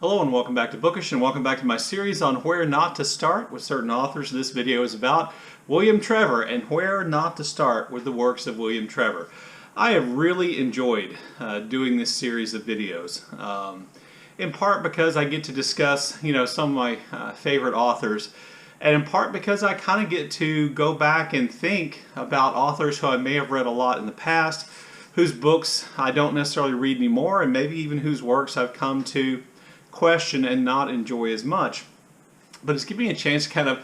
Hello and welcome back to Bookish, and welcome back to my series on where not to start with certain authors. This video is about William Trevor and where not to start with the works of William Trevor. I have really enjoyed doing this series of videos, in part because I get to discuss some of my favorite authors, and in part because I kind of get to go back and think about authors who I may have read a lot in the past, whose books I don't necessarily read anymore, and maybe even whose works I've come to question and not enjoy as much. But it's giving me a chance to kind of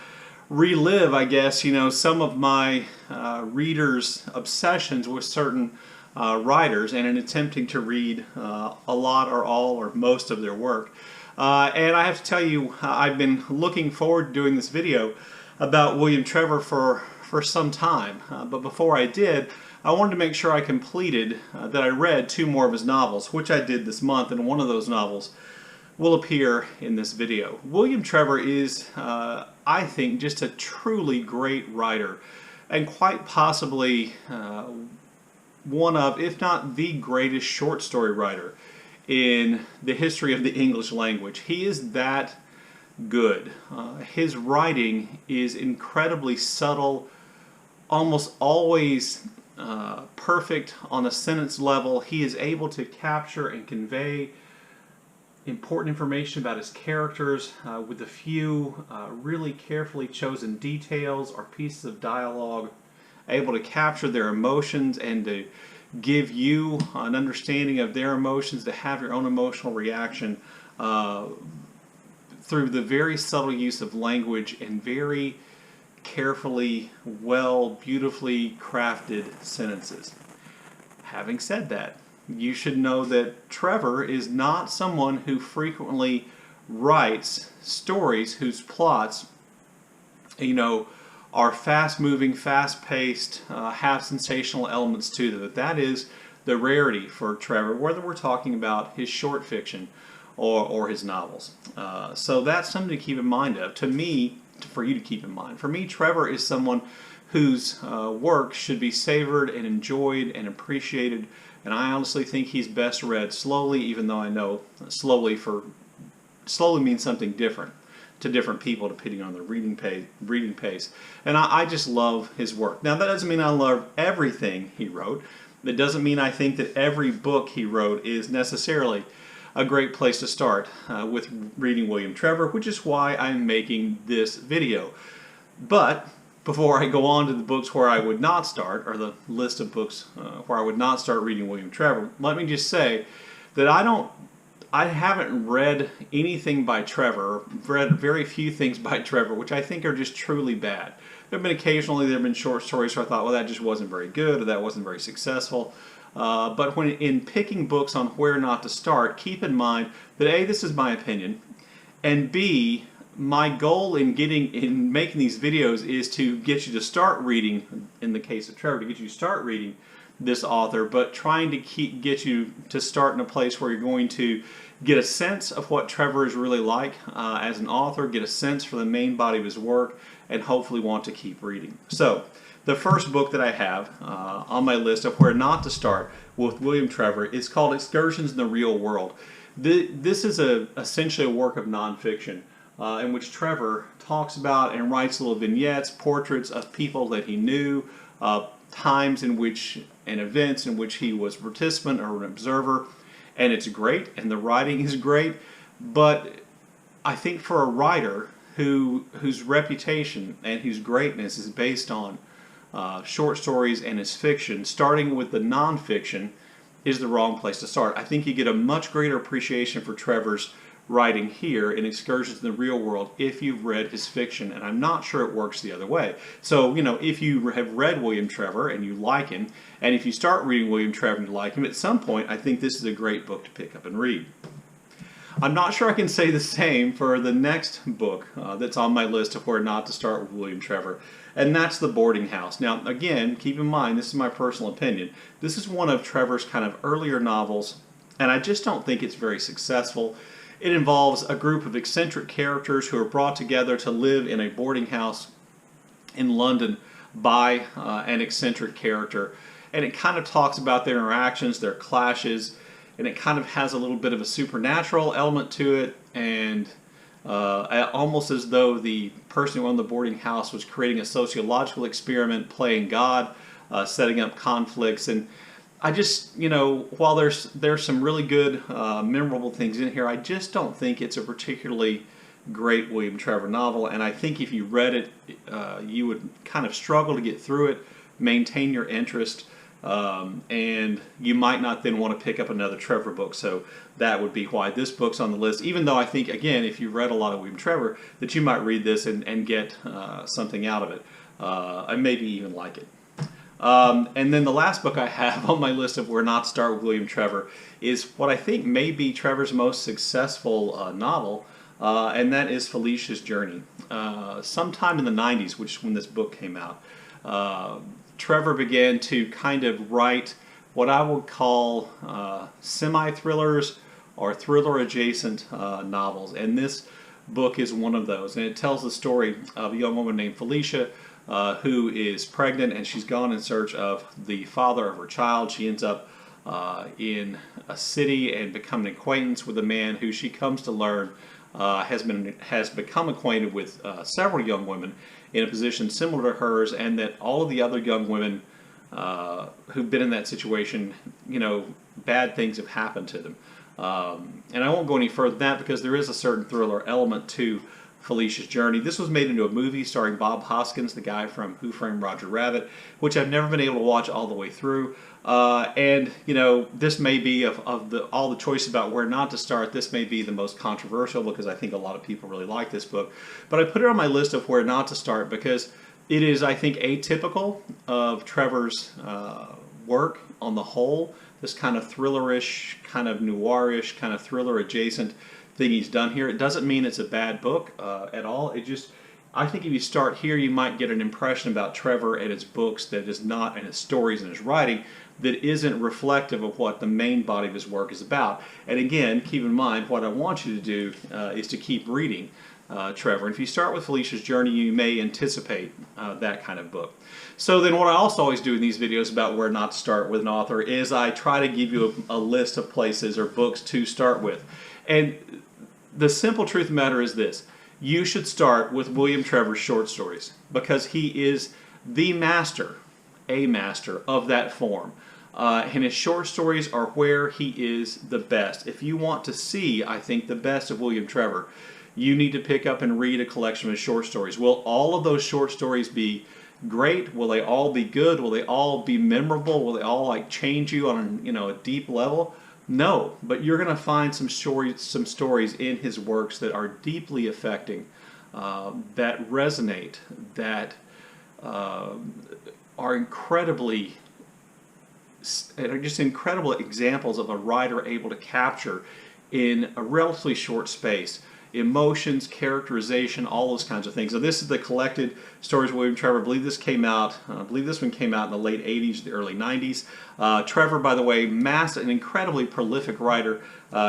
relive, I guess, some of my readers' obsessions with certain writers, and in attempting to read a lot or all or most of their work. And I have to tell you, I've been looking forward to doing this video about William Trevor for some time. But before I did, I wanted to make sure I completed that I read two more of his novels, which I did this month, and one of those novels will appear in this video. William Trevor is, I think, just a truly great writer, and quite possibly one of, if not the greatest short story writer in the history of the English language. He is that good. His writing is incredibly subtle, almost always perfect on a sentence level. He is able to capture and convey important information about his characters with a few really carefully chosen details or pieces of dialogue, able to capture their emotions and to give you an understanding of their emotions, to have your own emotional reaction through the very subtle use of language and very carefully, beautifully crafted sentences. Having said that, you should know that Trevor is not someone who frequently writes stories whose plots, are fast-moving, fast-paced, have sensational elements to them. That is the rarity for Trevor, whether we're talking about his short fiction or his novels. So that's something to keep in mind of. To me, for you to keep in mind. For me, Trevor is someone whose work should be savored and enjoyed and appreciated. And I honestly think he's best read slowly, even though I know slowly means something different to different people depending on their reading pace. And I just love his work. Now, that doesn't mean I love everything he wrote. That doesn't mean I think that every book he wrote is necessarily a great place to start with reading William Trevor, which is why I'm making this video. But before I go on to the books where I would not start, or the list of books where I would not start reading William Trevor, let me just say that I haven't read anything by Trevor, read very few things by Trevor, which I think are just truly bad. There have been short stories where I thought, well, that just wasn't very good, or that wasn't very successful. But when in picking books on where not to start, keep in mind that A, this is my opinion, and B, my goal in making these videos is to get you to start reading, in the case of Trevor, to get you to start reading this author, but trying to get you to start in a place where you're going to get a sense of what Trevor is really like as an author, get a sense for the main body of his work, and hopefully want to keep reading. So, the first book that I have on my list of where not to start with William Trevor is called Excursions in the Real World. This is essentially a work of nonfiction in which Trevor talks about and writes little vignettes, portraits of people that he knew, times in which and events in which he was a participant or an observer, and it's great, and the writing is great. But I think for a writer whose reputation and whose greatness is based on short stories and his fiction, starting with the nonfiction is the wrong place to start. I think you get a much greater appreciation for Trevor's writing here in Excursions in the Real World if you've read his fiction, and I'm not sure it works the other way. So, if you have read William Trevor and you like him, and if you start reading William Trevor and you like him, at some point I think this is a great book to pick up and read. I'm not sure I can say the same for the next book that's on my list of where not to start with William Trevor, and that's The Boarding House. Now, again, keep in mind, this is my personal opinion. This is one of Trevor's kind of earlier novels, and I just don't think it's very successful. It involves a group of eccentric characters who are brought together to live in a boarding house in London by an eccentric character. And it kind of talks about their interactions, their clashes, and it kind of has a little bit of a supernatural element to it, and almost as though the person who owned the boarding house was creating a sociological experiment, playing God, setting up conflicts. And I just, while there's some really good, memorable things in here, I just don't think it's a particularly great William Trevor novel. And I think if you read it, you would kind of struggle to get through it, maintain your interest, and you might not then want to pick up another Trevor book. So that would be why this book's on the list, even though I think, again, if you've read a lot of William Trevor, that you might read this and get something out of it, and maybe even like it. And then the last book I have on my list of where not to start with William Trevor is what I think may be Trevor's most successful novel, and that is Felicia's Journey. Sometime in the 90s, which is when this book came out, Trevor began to kind of write what I would call semi-thrillers or thriller-adjacent novels, and this book is one of those. And it tells the story of a young woman named Felicia who is pregnant, and she's gone in search of the father of her child. She ends up in a city and become an acquaintance with a man who she comes to learn has become acquainted with several young women in a position similar to hers, and that all of the other young women who've been in that situation, bad things have happened to them. And I won't go any further than that because there is a certain thriller element to Felicia's Journey. This was made into a movie starring Bob Hoskins, the guy from Who Framed Roger Rabbit, which I've never been able to watch all the way through. And this may be of all the choice about where not to start, this may be the most controversial because I think a lot of people really like this book. But I put it on my list of where not to start because it is, I think, atypical of Trevor's work on the whole. This kind of thrillerish, kind of noirish, kind of thriller adjacent thing he's done here. It doesn't mean it's a bad book at all. It just, I think if you start here, you might get an impression about Trevor and his books that is not, and his stories and his writing, that isn't reflective of what the main body of his work is about. And again, keep in mind, what I want you to do is to keep reading Trevor. And if you start with Felicia's Journey, you may anticipate that kind of book. So then what I also always do in these videos about where not to start with an author is I try to give you a list of places or books to start with. And the simple truth of the matter is this: you should start with William Trevor's short stories because he is the master, a master of that form. And his short stories are where he is the best. If you want to see, I think, the best of William Trevor, you need to pick up and read a collection of his short stories. Will all of those short stories be great? Will they all be good? Will they all be memorable? Will they all change you on a deep level? No, but you're going to find some stories in his works that are deeply affecting, that resonate, that are incredibly, are just incredible examples of a writer able to capture in a relatively short space emotions, characterization, all those kinds of things. So this is the collected stories of William Trevor. I believe this one came out in the late 80s, the early 90s. Trevor, by the way, an incredibly prolific writer,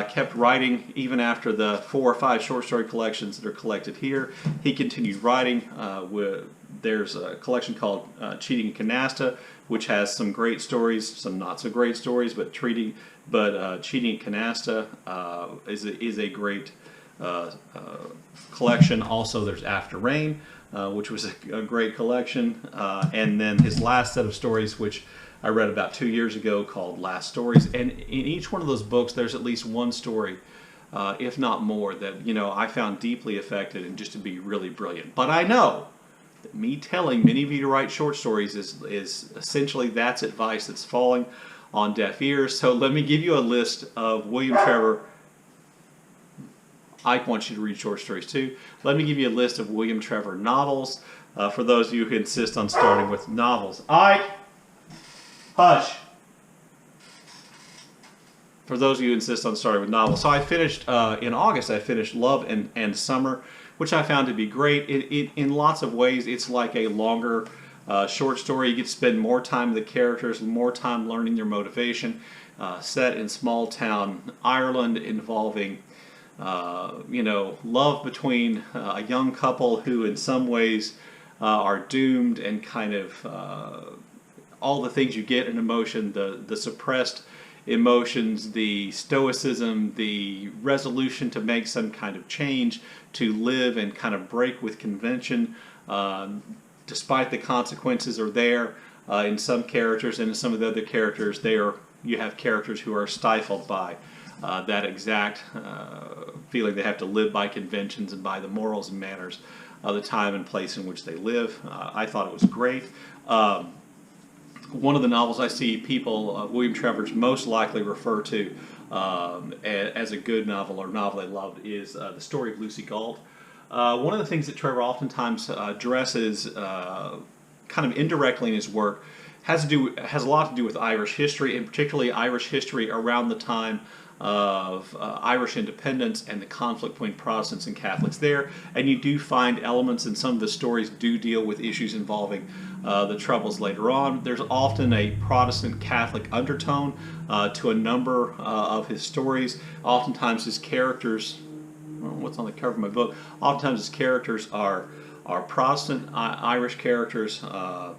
kept writing even after the 4 or 5 short story collections that are collected here. He continued writing. There's a collection called Cheating and Canasta, which has some great stories, some not so great stories, but Cheating and Canasta is a great collection. Also, there's After Rain, which was a great collection, and then his last set of stories, which I read about 2 years ago, called Last Stories. And in each one of those books, there's at least one story, if not more, that I found deeply affected and just to be really brilliant. But I know that me telling many of you to write short stories is essentially that's advice that's falling on deaf ears. So let me give you a list of William Trevor. Ike wants you to read short stories too. Let me give you a list of William Trevor novels for those of you who insist on starting with novels. Ike! Hush! For those of you who insist on starting with novels. So I finished, in August, I finished Love and Summer, which I found to be great. In lots of ways, it's like a longer short story. You get to spend more time with the characters, more time learning their motivation. Set in small town Ireland, involving love between a young couple who in some ways are doomed, and kind of all the things you get in emotion, the suppressed emotions, the stoicism, the resolution to make some kind of change, to live and kind of break with convention, despite the consequences are there in some characters, and in some of the other characters, you have characters who are stifled by that exact feeling they have to live by conventions and by the morals and manners of the time and place in which they live. I thought it was great. One of the novels I see people, William Trevor's, most likely refer to as a good novel or novel they loved is The Story of Lucy Galt. One of the things that Trevor oftentimes addresses kind of indirectly in his work has a lot to do with Irish history, and particularly Irish history around the time of Irish independence and the conflict between Protestants and Catholics there. And you do find elements in some of the stories do deal with issues involving the Troubles later on. There's often a Protestant Catholic undertone to a number of his stories. Oftentimes his characters, well, what's on the cover of my book, oftentimes his characters are Protestant Irish characters,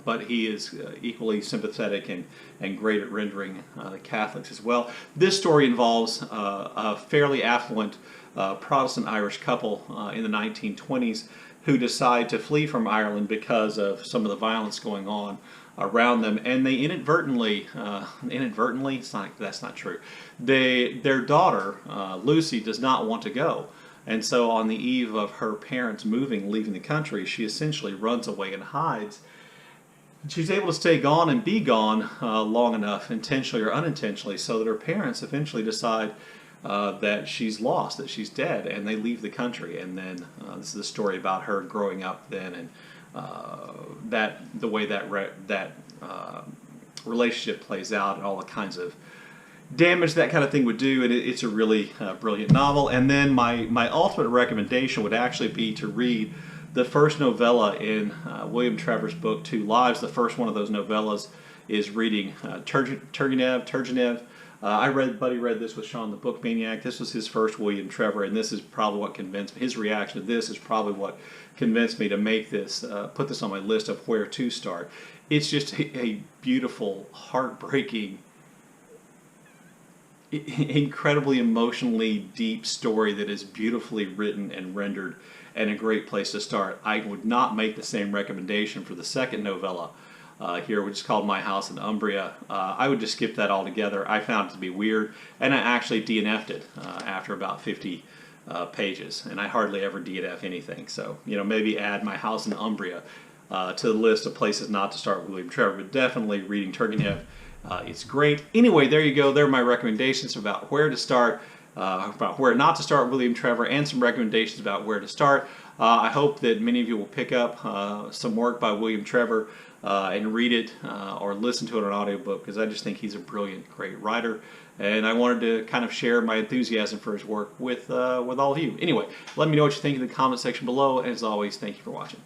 but he is equally sympathetic and great at rendering the Catholics as well. This story involves a fairly affluent Protestant Irish couple in the 1920s who decide to flee from Ireland because of some of the violence going on around them, and they inadvertently, that's not true. Their daughter, Lucy, does not want to go. And so on the eve of her parents leaving the country, she essentially runs away and hides. She's able to stay gone and be gone long enough, intentionally or unintentionally, so that her parents eventually decide that she's lost, that she's dead, and they leave the country. And then this is the story about her growing up then, and the way that relationship plays out, and all the kinds of damage that kind of thing would do. And it's a really brilliant novel. And then my ultimate recommendation would actually be to read the first novella in William Trevor's book, Two Lives. The first one of those novellas is reading Turgenev. Buddy read this with Sean the Book Maniac. This was his first William Trevor, and this is probably what convinced me. His reaction to this is probably what convinced me to make this, put this on my list of where to start. It's just a beautiful, heartbreaking, incredibly emotionally deep story that is beautifully written and rendered, and a great place to start. I would not make the same recommendation for the second novella here, which is called My House in Umbria. I would just skip that altogether. I found it to be weird, and I actually DNF'd it after about 50 pages, and I hardly ever DNF anything. So, maybe add My House in Umbria to the list of places not to start with William Trevor, but definitely reading Turgenev. It's great. Anyway, there you go. There are my recommendations about where to start, about where not to start with William Trevor, and some recommendations about where to start. I hope that many of you will pick up some work by William Trevor and read it or listen to it on an audiobook, because I just think he's a brilliant, great writer. And I wanted to kind of share my enthusiasm for his work with all of you. Anyway, let me know what you think in the comment section below. And as always, thank you for watching.